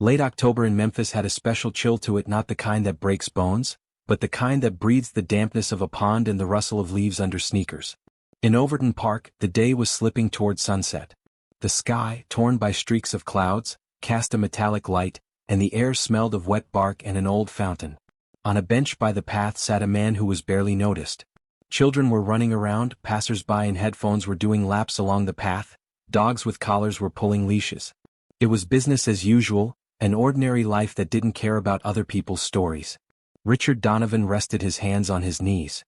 Late October in Memphis had a special chill to it, not the kind that breaks bones, but the kind that breathes the dampness of a pond and the rustle of leaves under sneakers. In Overton Park, the day was slipping toward sunset. The sky, torn by streaks of clouds, cast a metallic light, and the air smelled of wet bark and an old fountain. On a bench by the path sat a man who was barely noticed. Children were running around, passers-by in headphones were doing laps along the path, dogs with collars were pulling leashes. It was business as usual, an ordinary life that didn't care about other people's stories. Richard Donovan rested his hands on his knees.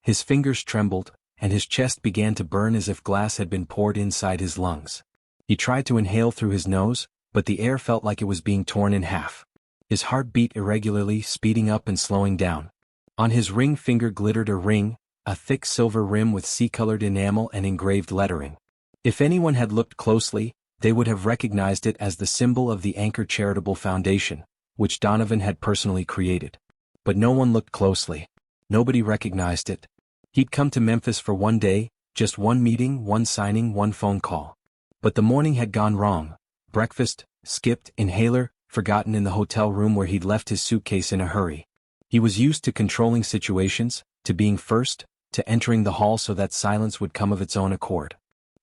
His fingers trembled, and his chest began to burn as if glass had been poured inside his lungs. He tried to inhale through his nose, but the air felt like it was being torn in half. His heart beat irregularly, speeding up and slowing down. On his ring finger glittered a ring, a thick silver rim with sea-colored enamel and engraved lettering. If anyone had looked closely, they would have recognized it as the symbol of the Anchor Charitable Foundation, which Donovan had personally created. But no one looked closely. Nobody recognized it. He'd come to Memphis for one day, just one meeting, one signing, one phone call. But the morning had gone wrong. Breakfast, skipped, inhaler, forgotten in the hotel room where he'd left his suitcase in a hurry. He was used to controlling situations, to being first, to entering the hall so that silence would come of its own accord.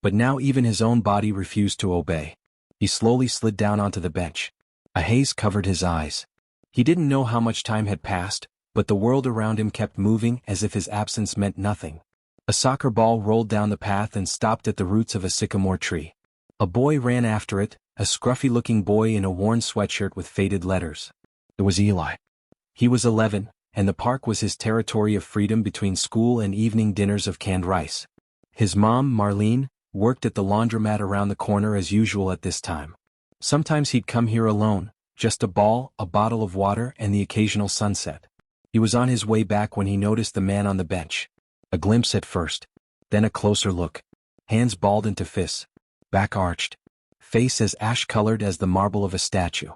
But now even his own body refused to obey. He slowly slid down onto the bench. A haze covered his eyes. He didn't know how much time had passed, but the world around him kept moving as if his absence meant nothing. A soccer ball rolled down the path and stopped at the roots of a sycamore tree. A boy ran after it, a scruffy-looking boy in a worn sweatshirt with faded letters. It was Eli. He was 11, and the park was his territory of freedom between school and evening dinners of canned rice. His mom, Marlene, worked at the laundromat around the corner as usual at this time. Sometimes he'd come here alone, just a ball, a bottle of water, and the occasional sunset. He was on his way back when he noticed the man on the bench. A glimpse at first, then a closer look. Hands balled into fists, back arched, face as ash-colored as the marble of a statue.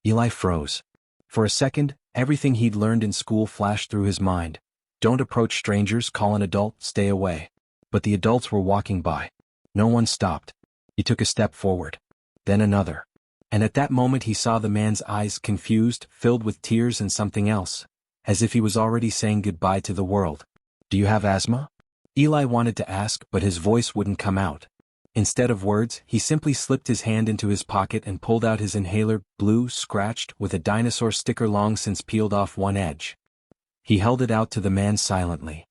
Eli froze. For a second, everything he'd learned in school flashed through his mind. Don't approach strangers, call an adult, stay away. But the adults were walking by. No one stopped. He took a step forward. Then another. And at that moment he saw the man's eyes, confused, filled with tears and something else, as if he was already saying goodbye to the world. Do you have asthma? Eli wanted to ask, but his voice wouldn't come out. Instead of words, he simply slipped his hand into his pocket and pulled out his inhaler, blue, scratched, with a dinosaur sticker long since peeled off one edge. He held it out to the man silently.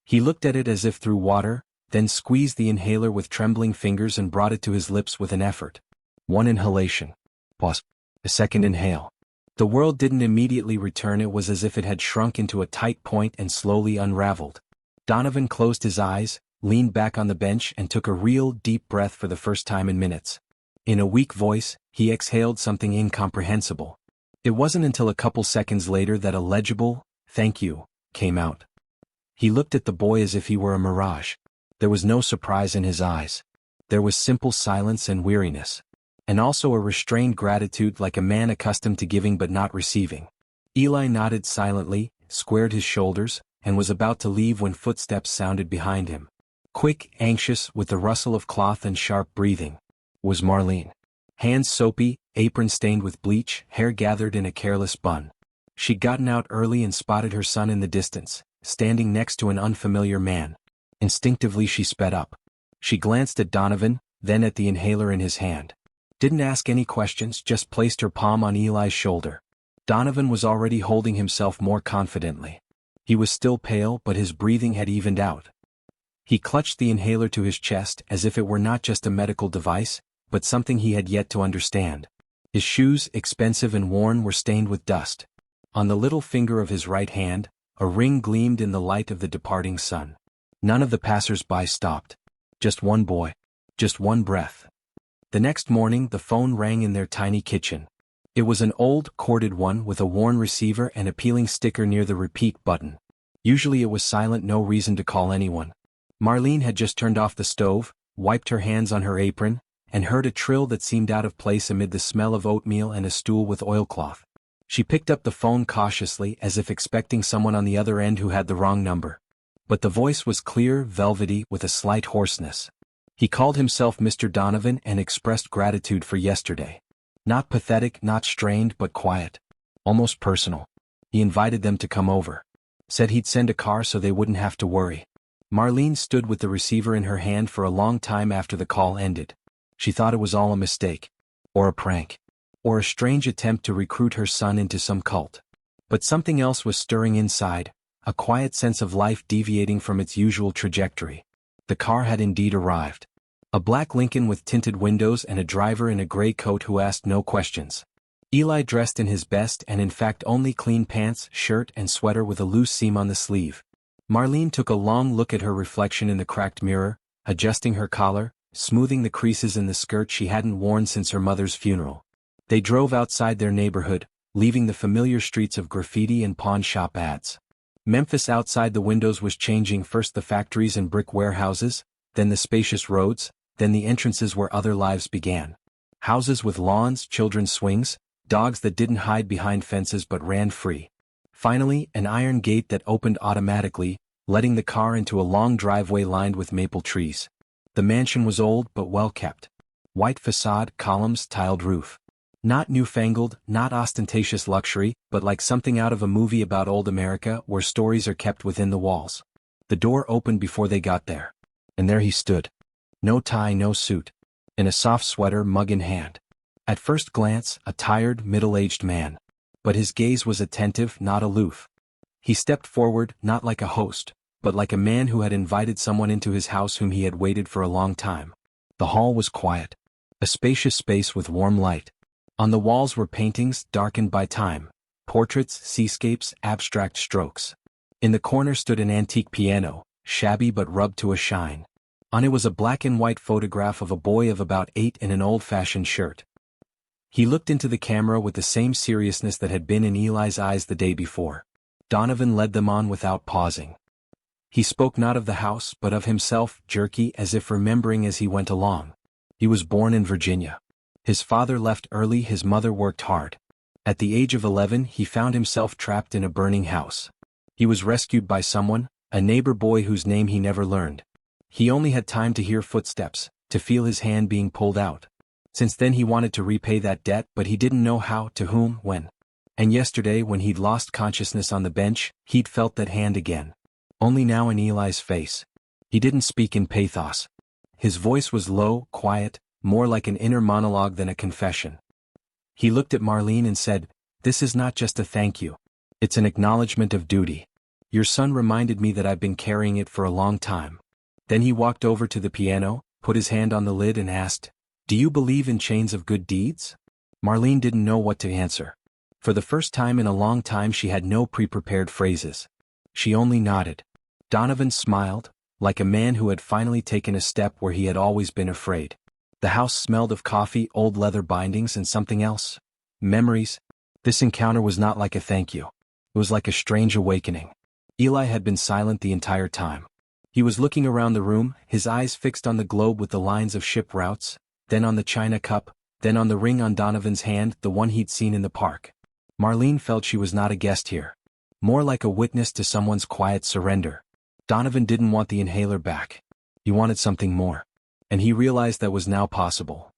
He looked at it as if through water, then squeezed the inhaler with trembling fingers and brought it to his lips with an effort. One inhalation. Pause. A second inhale. The world didn't immediately return. It was as if it had shrunk into a tight point and slowly unraveled. Donovan closed his eyes, leaned back on the bench and took a real, deep breath for the first time in minutes. In a weak voice, he exhaled something incomprehensible. It wasn't until a couple seconds later that a legible, "thank you," came out. He looked at the boy as if he were a mirage. There was no surprise in his eyes. There was simple silence and weariness. And also a restrained gratitude, like a man accustomed to giving but not receiving. Eli nodded silently, squared his shoulders, and was about to leave when footsteps sounded behind him. Quick, anxious, with the rustle of cloth and sharp breathing, was Marlene. Hands soapy, apron stained with bleach, hair gathered in a careless bun. She'd gotten out early and spotted her son in the distance, standing next to an unfamiliar man. Instinctively she sped up. She glanced at Donovan, then at the inhaler in his hand. Didn't ask any questions, just placed her palm on Eli's shoulder. Donovan was already holding himself more confidently. He was still pale, but his breathing had evened out. He clutched the inhaler to his chest as if it were not just a medical device, but something he had yet to understand. His shoes, expensive and worn, were stained with dust. On the little finger of his right hand, a ring gleamed in the light of the departing sun. None of the passers-by stopped. Just one boy. Just one breath. The next morning the phone rang in their tiny kitchen. It was an old, corded one with a worn receiver and a peeling sticker near the repeat button. Usually it was silent, no reason to call anyone. Marlene had just turned off the stove, wiped her hands on her apron, and heard a trill that seemed out of place amid the smell of oatmeal and a stool with oilcloth. She picked up the phone cautiously, as if expecting someone on the other end who had the wrong number. But the voice was clear, velvety, with a slight hoarseness. He called himself Mr. Donovan and expressed gratitude for yesterday. Not pathetic, not strained, but quiet. Almost personal. He invited them to come over. Said he'd send a car so they wouldn't have to worry. Marlene stood with the receiver in her hand for a long time after the call ended. She thought it was all a mistake. Or a prank. Or a strange attempt to recruit her son into some cult. But something else was stirring inside, a quiet sense of life deviating from its usual trajectory. The car had indeed arrived. A black Lincoln with tinted windows and a driver in a gray coat who asked no questions. Eli dressed in his best and in fact only clean pants, shirt and sweater with a loose seam on the sleeve. Marlene took a long look at her reflection in the cracked mirror, adjusting her collar, smoothing the creases in the skirt she hadn't worn since her mother's funeral. They drove outside their neighborhood, leaving the familiar streets of graffiti and pawn shop ads. Memphis outside the windows was changing, first the factories and brick warehouses, then the spacious roads, then the entrances where other lives began. Houses with lawns, children's swings, dogs that didn't hide behind fences but ran free. Finally, an iron gate that opened automatically, letting the car into a long driveway lined with maple trees. The mansion was old but well kept. White facade, columns, tiled roof. Not newfangled, not ostentatious luxury, but like something out of a movie about old America where stories are kept within the walls. The door opened before they got there. And there he stood. No tie, no suit. In a soft sweater, mug in hand. At first glance, a tired, middle-aged man. But his gaze was attentive, not aloof. He stepped forward, not like a host, but like a man who had invited someone into his house whom he had waited for a long time. The hall was quiet. A spacious space with warm light. On the walls were paintings, darkened by time. Portraits, seascapes, abstract strokes. In the corner stood an antique piano, shabby but rubbed to a shine. On it was a black and white photograph of a boy of about 8 in an old-fashioned shirt. He looked into the camera with the same seriousness that had been in Eli's eyes the day before. Donovan led them on without pausing. He spoke not of the house but of himself, jerky, as if remembering as he went along. He was born in Virginia. His father left early, his mother worked hard. At the age of 11 he found himself trapped in a burning house. He was rescued by someone, a neighbor boy whose name he never learned. He only had time to hear footsteps, to feel his hand being pulled out. Since then he wanted to repay that debt but he didn't know how, to whom, when. And yesterday when he'd lost consciousness on the bench, he'd felt that hand again. Only now in Eli's face. He didn't speak in pathos. His voice was low, quiet, more like an inner monologue than a confession. He looked at Marlene and said, "This is not just a thank you. It's an acknowledgement of duty. Your son reminded me that I've been carrying it for a long time." Then he walked over to the piano, put his hand on the lid and asked, "Do you believe in chains of good deeds?" Marlene didn't know what to answer. For the first time in a long time she had no pre-prepared phrases. She only nodded. Donovan smiled, like a man who had finally taken a step where he had always been afraid. The house smelled of coffee, old leather bindings and something else. Memories. This encounter was not like a thank you. It was like a strange awakening. Eli had been silent the entire time. He was looking around the room, his eyes fixed on the globe with the lines of ship routes, then on the china cup, then on the ring on Donovan's hand, the one he'd seen in the park. Marlene felt she was not a guest here. More like a witness to someone's quiet surrender. Donovan didn't want the inhaler back. He wanted something more. And he realized that was now possible.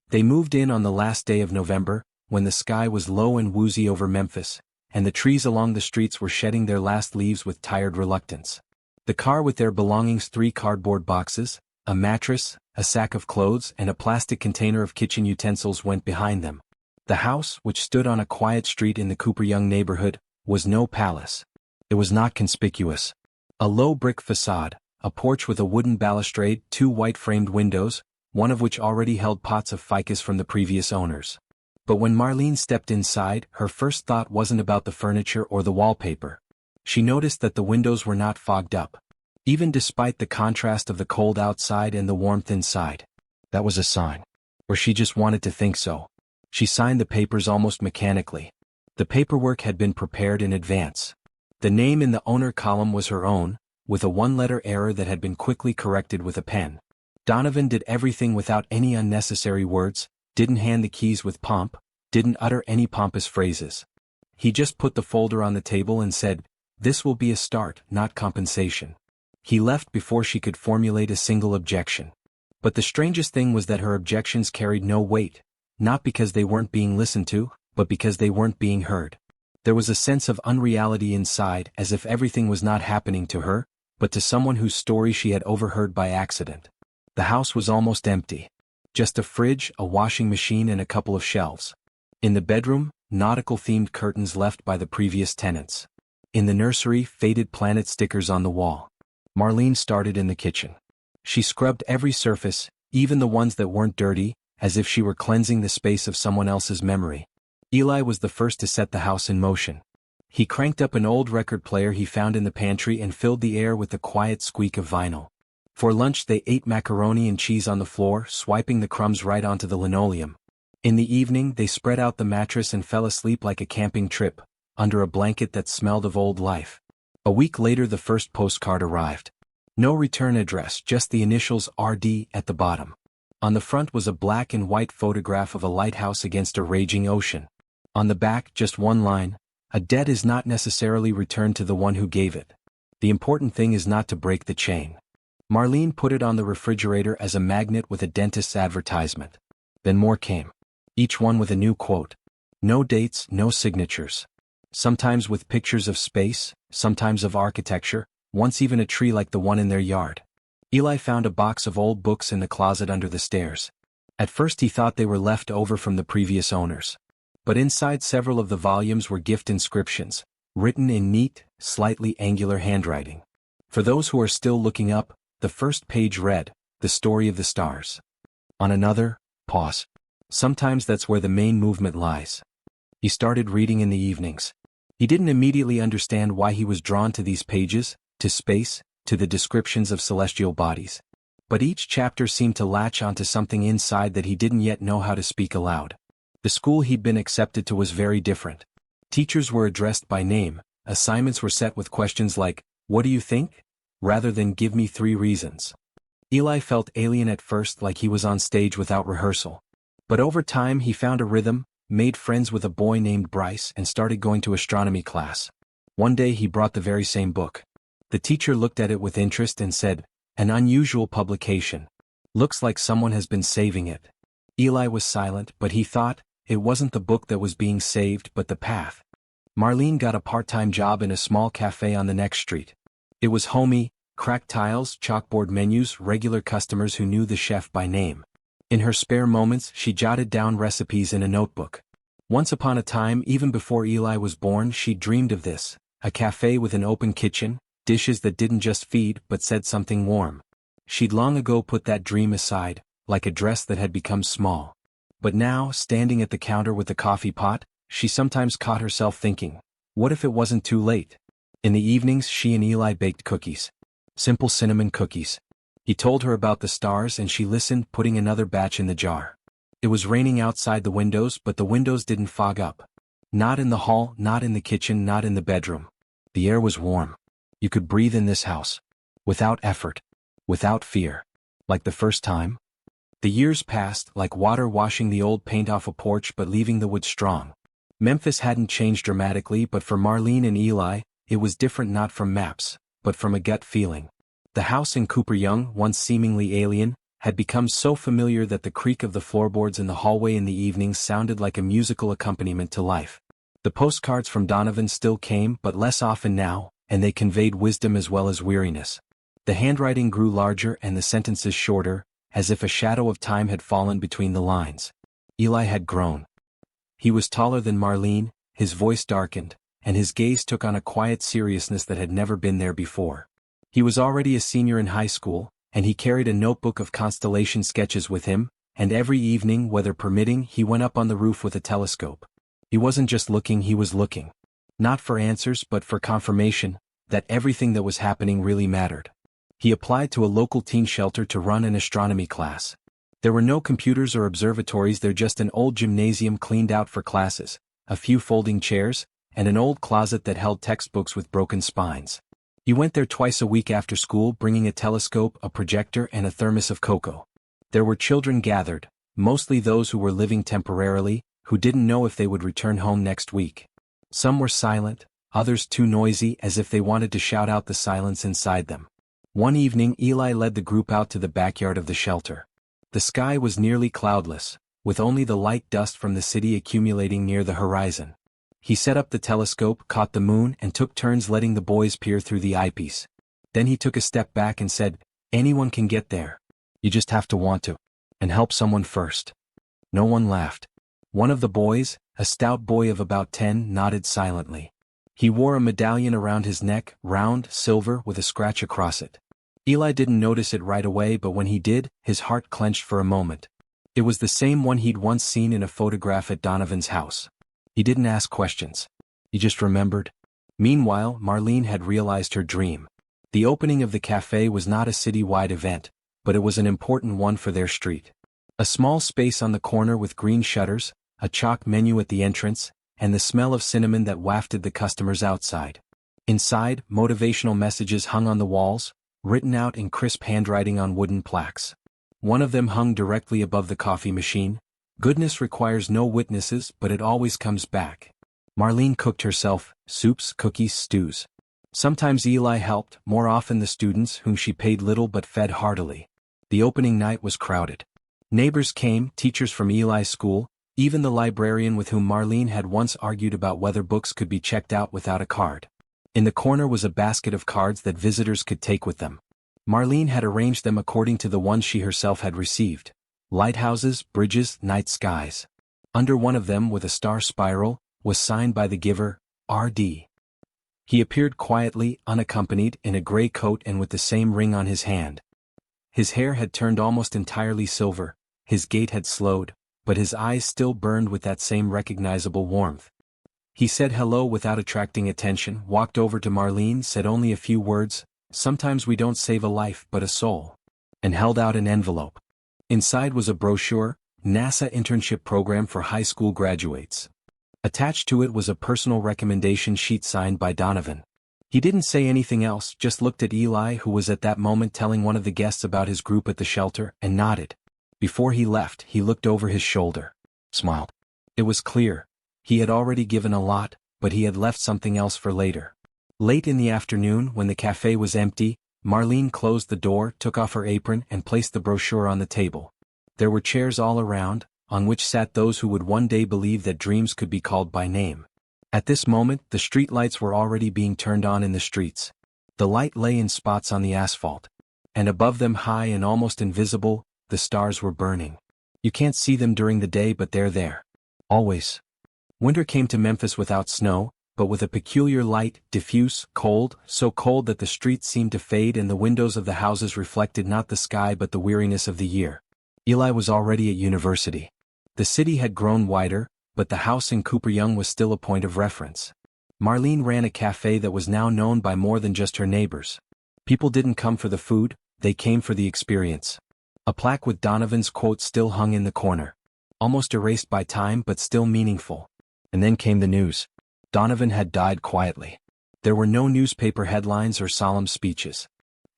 They moved in on the last day of November, when the sky was low and woozy over Memphis, and the trees along the streets were shedding their last leaves with tired reluctance. The car with their belongings, 3 cardboard boxes, a mattress, a sack of clothes and a plastic container of kitchen utensils went behind them. The house, which stood on a quiet street in the Cooper Young neighborhood, was no palace. It was not conspicuous. A low brick facade, a porch with a wooden balustrade, 2 white-framed windows, one of which already held pots of ficus from the previous owners. But when Marlene stepped inside, her first thought wasn't about the furniture or the wallpaper. She noticed that the windows were not fogged up, even despite the contrast of the cold outside and the warmth inside. That was a sign. Or she just wanted to think so. She signed the papers almost mechanically. The paperwork had been prepared in advance. The name in the owner column was her own, with a 1-letter error that had been quickly corrected with a pen. Donovan did everything without any unnecessary words, didn't hand the keys with pomp, didn't utter any pompous phrases. He just put the folder on the table and said, "This will be a start, not compensation." He left before she could formulate a single objection. But the strangest thing was that her objections carried no weight. not because they weren't being listened to, but because they weren't being heard. There was a sense of unreality inside, as if everything was not happening to her, but to someone whose story she had overheard by accident. The house was almost empty. Just a fridge, a washing machine and a couple of shelves. In the bedroom, nautical-themed curtains left by the previous tenants. In the nursery, faded planet stickers on the wall. Marlene started in the kitchen. She scrubbed every surface, even the ones that weren't dirty, as if she were cleansing the space of someone else's memory. Eli was the first to set the house in motion. He cranked up an old record player he found in the pantry and filled the air with the quiet squeak of vinyl. For lunch they ate macaroni and cheese on the floor, swiping the crumbs right onto the linoleum. In the evening they spread out the mattress and fell asleep like a camping trip, under a blanket that smelled of old life. A week later the first postcard arrived. No return address, just the initials RD at the bottom. On the front was a black and white photograph of a lighthouse against a raging ocean. On the back, just one line: a debt is not necessarily returned to the one who gave it. The important thing is not to break the chain. Marlene put it on the refrigerator as a magnet with a dentist's advertisement. Then more came. Each one with a new quote. No dates, no signatures. Sometimes with pictures of space, sometimes of architecture, once even a tree like the one in their yard. Eli found a box of old books in the closet under the stairs. At first he thought they were left over from the previous owners. But inside several of the volumes were gift inscriptions, written in neat, slightly angular handwriting. For those who are still looking up, the first page read, "The Story of the Stars." On another, pause. Sometimes that's where the main movement lies. He started reading in the evenings. He didn't immediately understand why he was drawn to these pages, to space, to the descriptions of celestial bodies. But each chapter seemed to latch onto something inside that he didn't yet know how to speak aloud. The school he'd been accepted to was very different. Teachers were addressed by name, assignments were set with questions like, "What do you think?" rather than "Give me 3 reasons." Eli felt alien at first, like he was on stage without rehearsal. But over time he found a rhythm, made friends with a boy named Bryce and started going to astronomy class. One day he brought the very same book. The teacher looked at it with interest and said, "An unusual publication. Looks like someone has been saving it." Eli was silent, but he thought, it wasn't the book that was being saved but the path. Marlene got a part-time job in a small cafe on the next street. It was homey, cracked tiles, chalkboard menus, regular customers who knew the chef by name. In her spare moments she jotted down recipes in a notebook. Once upon a time, even before Eli was born, she dreamed of this, a cafe with an open kitchen, dishes that didn't just feed but said something warm. She'd long ago put that dream aside, like a dress that had become small. But now, standing at the counter with the coffee pot, she sometimes caught herself thinking, what if it wasn't too late? In the evenings she and Eli baked cookies. Simple cinnamon cookies. He told her about the stars and she listened, putting another batch in the jar. It was raining outside the windows, but the windows didn't fog up. Not in the hall, not in the kitchen, not in the bedroom. The air was warm. You could breathe in this house. Without effort. Without fear. Like the first time. The years passed, like water washing the old paint off a porch but leaving the wood strong. Memphis hadn't changed dramatically, but for Marlene and Eli, it was different, not from maps, but from a gut feeling. The house in Cooper Young, once seemingly alien, had become so familiar that the creak of the floorboards in the hallway in the evenings sounded like a musical accompaniment to life. The postcards from Donovan still came, but less often now, and they conveyed wisdom as well as weariness. The handwriting grew larger and the sentences shorter, as if a shadow of time had fallen between the lines. Eli had grown. He was taller than Marlene, his voice darkened, and his gaze took on a quiet seriousness that had never been there before. He was already a senior in high school, and he carried a notebook of constellation sketches with him, and every evening, weather permitting, he went up on the roof with a telescope. He wasn't just looking, he was looking. Not for answers but for confirmation, that everything that was happening really mattered. He applied to a local teen shelter to run an astronomy class. There were no computers or observatories there, just an old gymnasium cleaned out for classes, a few folding chairs, and an old closet that held textbooks with broken spines. He went there twice a week after school, bringing a telescope, a projector, and a thermos of cocoa. There were children gathered, mostly those who were living temporarily, who didn't know if they would return home next week. Some were silent, others too noisy, as if they wanted to shout out the silence inside them. One evening Eli led the group out to the backyard of the shelter. The sky was nearly cloudless, with only the light dust from the city accumulating near the horizon. He set up the telescope, caught the moon, and took turns letting the boys peer through the eyepiece. Then he took a step back and said, "Anyone can get there. You just have to want to. And help someone first." No one laughed. One of the boys, a stout boy of about 10, nodded silently. He wore a medallion around his neck, round, silver, with a scratch across it. Eli didn't notice it right away, but when he did, his heart clenched for a moment. It was the same one he'd once seen in a photograph at Donovan's house. He didn't ask questions. He just remembered. Meanwhile, Marlene had realized her dream. The opening of the cafe was not a city-wide event, but it was an important one for their street. A small space on the corner with green shutters, a chalk menu at the entrance, and the smell of cinnamon that wafted the customers outside. Inside, motivational messages hung on the walls, written out in crisp handwriting on wooden plaques. One of them hung directly above the coffee machine. "Goodness requires no witnesses, but it always comes back." Marlene cooked herself, soups, cookies, stews. Sometimes Eli helped, more often the students, whom she paid little but fed heartily. The opening night was crowded. Neighbors came, teachers from Eli's school, even the librarian with whom Marlene had once argued about whether books could be checked out without a card. In the corner was a basket of cards that visitors could take with them. Marlene had arranged them according to the ones she herself had received. Lighthouses, bridges, night skies. Under one of them, with a star spiral, was signed by the giver, R.D. He appeared quietly, unaccompanied, in a gray coat and with the same ring on his hand. His hair had turned almost entirely silver, his gait had slowed, but his eyes still burned with that same recognizable warmth. He said hello without attracting attention, walked over to Marlene, said only a few words, "Sometimes we don't save a life but a soul," and held out an envelope. Inside was a brochure, NASA internship program for high school graduates. Attached to it was a personal recommendation sheet signed by Donovan. He didn't say anything else, just looked at Eli, who was at that moment telling one of the guests about his group at the shelter, and nodded. Before he left, he looked over his shoulder, smiled. It was clear. He had already given a lot, but he had left something else for later. Late in the afternoon, when the cafe was empty, Marlene closed the door, took off her apron, and placed the brochure on the table. There were chairs all around, on which sat those who would one day believe that dreams could be called by name. At this moment, the street lights were already being turned on in the streets. The light lay in spots on the asphalt. And above them, high and almost invisible, the stars were burning. You can't see them during the day, but they're there. Always. Winter came to Memphis without snow, but with a peculiar light, diffuse, cold, so cold that the streets seemed to fade and the windows of the houses reflected not the sky but the weariness of the year. Eli was already at university. The city had grown wider, but the house in Cooper Young was still a point of reference. Marlene ran a cafe that was now known by more than just her neighbors. People didn't come for the food, they came for the experience. A plaque with Donovan's quote still hung in the corner. Almost erased by time but still meaningful. And then came the news. Donovan had died quietly. There were no newspaper headlines or solemn speeches.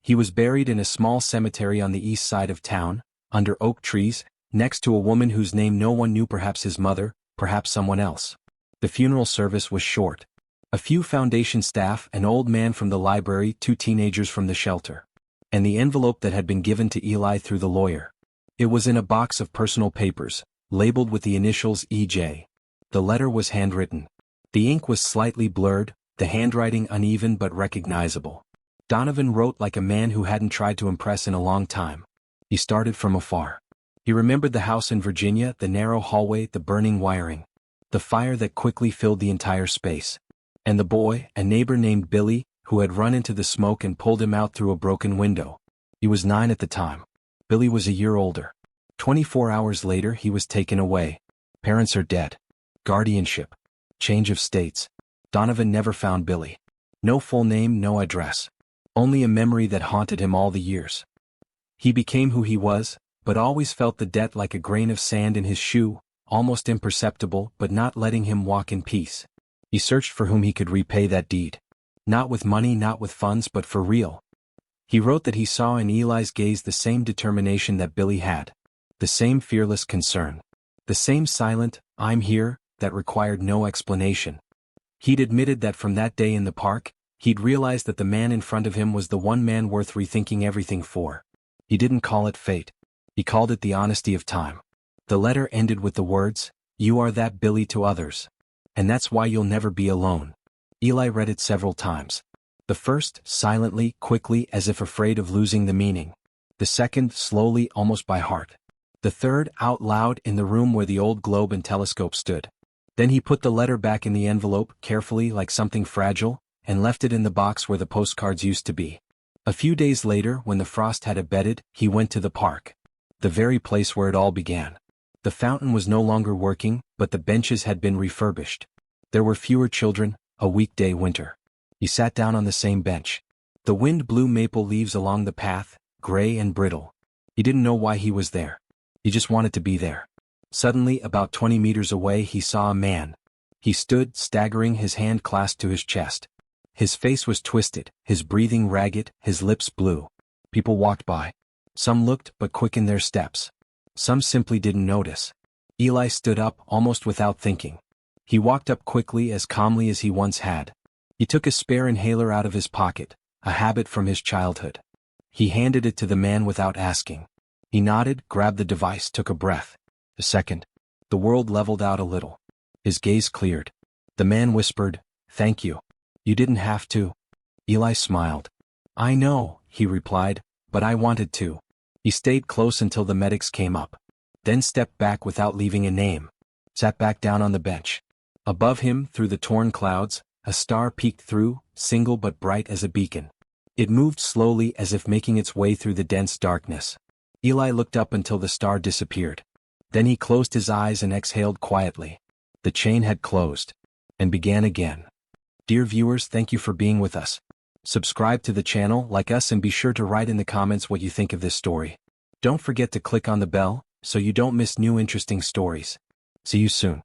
He was buried in a small cemetery on the east side of town, under oak trees, next to a woman whose name no one knew, perhaps his mother, perhaps someone else. The funeral service was short. A few foundation staff, an old man from the library, 2 teenagers from the shelter. And the envelope that had been given to Eli through the lawyer. It was in a box of personal papers, labeled with the initials E.J. The letter was handwritten. The ink was slightly blurred, the handwriting uneven but recognizable. Donovan wrote like a man who hadn't tried to impress in a long time. He started from afar. He remembered the house in Virginia, the narrow hallway, the burning wiring. The fire that quickly filled the entire space. And the boy, a neighbor named Billy, who had run into the smoke and pulled him out through a broken window. He was 9 at the time. Billy was a year older. 24 hours later he was taken away. Parents are dead. Guardianship. Change of states. Donovan never found Billy. No full name, no address. Only a memory that haunted him all the years. He became who he was, but always felt the debt like a grain of sand in his shoe, almost imperceptible but not letting him walk in peace. He searched for whom he could repay that deed. Not with money, not with funds, but for real. He wrote that he saw in Eli's gaze the same determination that Billy had. The same fearless concern. The same silent, "I'm here," that required no explanation. He'd admitted that from that day in the park, he'd realized that the man in front of him was the one man worth rethinking everything for. He didn't call it fate. He called it the honesty of time. The letter ended with the words, "You are that Billy to others. And that's why you'll never be alone." Eli read it several times. The first, silently, quickly, as if afraid of losing the meaning. The second, slowly, almost by heart. The third, out loud in the room where the old globe and telescope stood. Then he put the letter back in the envelope, carefully, like something fragile, and left it in the box where the postcards used to be. A few days later, when the frost had abated, he went to the park. The very place where it all began. The fountain was no longer working, but the benches had been refurbished. There were fewer children, a weekday winter. He sat down on the same bench. The wind blew maple leaves along the path, gray and brittle. He didn't know why he was there. He just wanted to be there. Suddenly, about 20 meters away, he saw a man. He stood, staggering, his hand clasped to his chest. His face was twisted, his breathing ragged, his lips blue. People walked by. Some looked, but quickened their steps. Some simply didn't notice. Eli stood up, almost without thinking. He walked up quickly, as calmly as he once had. He took a spare inhaler out of his pocket, a habit from his childhood. He handed it to the man without asking. He nodded, grabbed the device, took a breath. A second. The world leveled out a little. His gaze cleared. The man whispered, "Thank you. You didn't have to." Eli smiled. "I know," he replied, "but I wanted to." He stayed close until the medics came up. Then stepped back without leaving a name. Sat back down on the bench. Above him, through the torn clouds, a star peeked through, single but bright as a beacon. It moved slowly, as if making its way through the dense darkness. Eli looked up until the star disappeared. Then he closed his eyes and exhaled quietly. The chain had closed. And began again. Dear viewers, thank you for being with us. Subscribe to the channel, like us, and be sure to write in the comments what you think of this story. Don't forget to click on the bell, so you don't miss new interesting stories. See you soon.